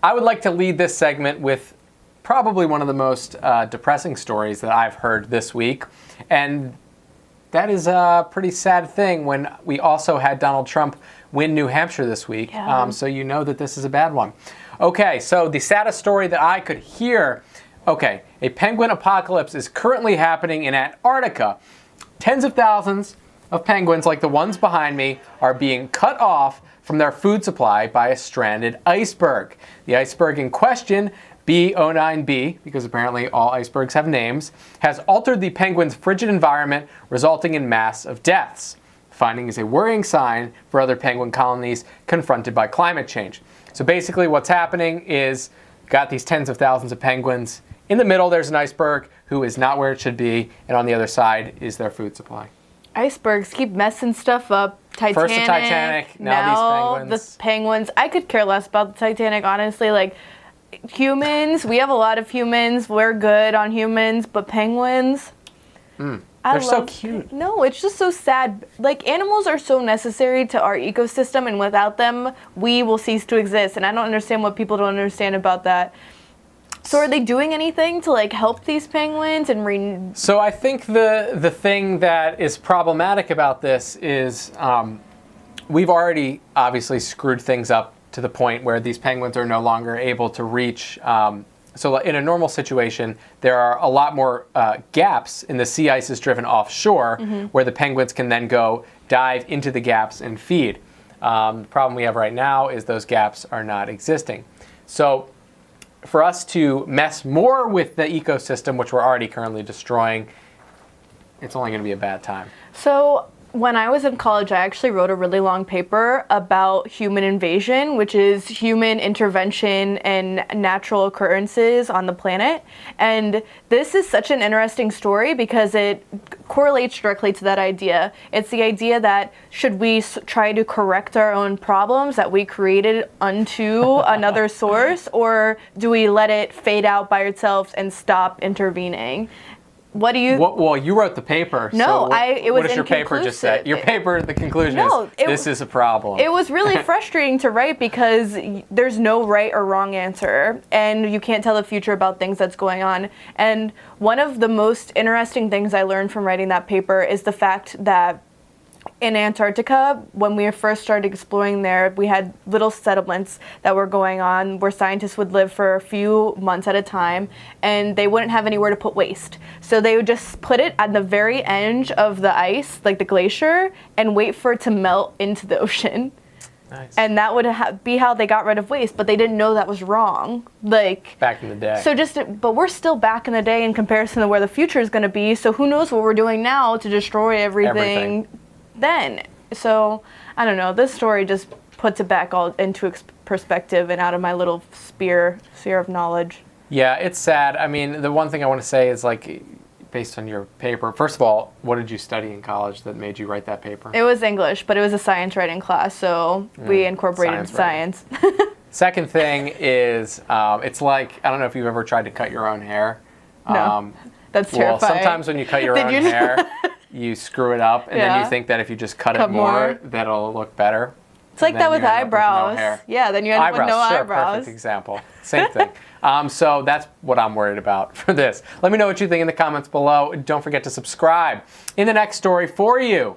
I would like to lead this segment with probably one of the most depressing stories that I've heard this week. And that is a pretty sad thing when we also had Donald Trump win New Hampshire this week. Yeah. So you know that this is a bad one. Okay, so the saddest story that I could hear. Okay, a penguin apocalypse is currently happening in Antarctica. Tens of thousands of penguins, like the ones behind me, are being cut off from their food supply by a stranded iceberg. The iceberg in question, B09B, because apparently all icebergs have names, has altered the penguin's frigid environment, resulting in mass of deaths. The finding is a worrying sign for other penguin colonies confronted by climate change. So basically what's happening is, got these tens of thousands of penguins. In the middle, there's an iceberg who is not where it should be, and on the other side is their food supply. Icebergs keep messing stuff up. Titanic. First the Titanic, now these penguins. The penguins. I could care less about the Titanic, honestly. Like, humans, we have a lot of humans. We're good on humans, but penguins... They're so cute. No, it's just so sad. Like, animals are so necessary to our ecosystem, and without them, we will cease to exist. And I don't understand what people don't understand about that. So are they doing anything to, like, help these penguins and So I think the thing that is problematic about this is we've already obviously screwed things up to the point where these penguins are no longer able to reach. So in a normal situation, there are a lot more gaps in the sea ice is driven offshore, where the penguins can then go dive into the gaps and feed. The problem we have right now is those gaps are not existing. So for us to mess more with the ecosystem, which we're already currently destroying, it's only going to be a bad time. So when I was in college, I actually wrote a really long paper about human invasion, which is human intervention and natural occurrences on the planet. And this is such an interesting story because it correlates directly to that idea. It's the idea that should we try to correct our own problems that we created unto another source, or do we let it fade out by itself and stop intervening? What do you... Well, you wrote the paper. No, so it was what does your paper just say? Your paper, the conclusion is this is a problem. It was really frustrating to write because there's no right or wrong answer, and you can't tell the future about things that's going on. And one of the most interesting things I learned from writing that paper is the fact that in Antarctica, when we first started exploring there, we had little settlements that were going on where scientists would live for a few months at a time, and they wouldn't have anywhere to put waste. So they would just put it at the very edge of the ice, like the glacier, and wait for it to melt into the ocean. Nice. And that would be how they got rid of waste, but they didn't know that was wrong. Like, back in the day. But we're still back in the day in comparison to where the future is going to be, so who knows what we're doing now to destroy everything. Then. So, I don't know, this story just puts it back all into perspective and out of my little sphere of knowledge. Yeah, it's sad. I mean, the one thing I want to say is, like, based on your paper, first of all, what did you study in college that made you write that paper? It was English, but it was a science writing class, so we incorporated science. Second thing is, it's like, I don't know if you've ever tried to cut your own hair. No, that's terrifying. Well, sometimes when you cut your own hair, you screw it up, and then you think that if you just cut it more, that'll look better. It's like that with eyebrows. Yeah, then you end up with no eyebrows. Perfect example. Same thing. So that's what I'm worried about for this. Let me know what you think in the comments below. Don't forget to subscribe. In the next story for you,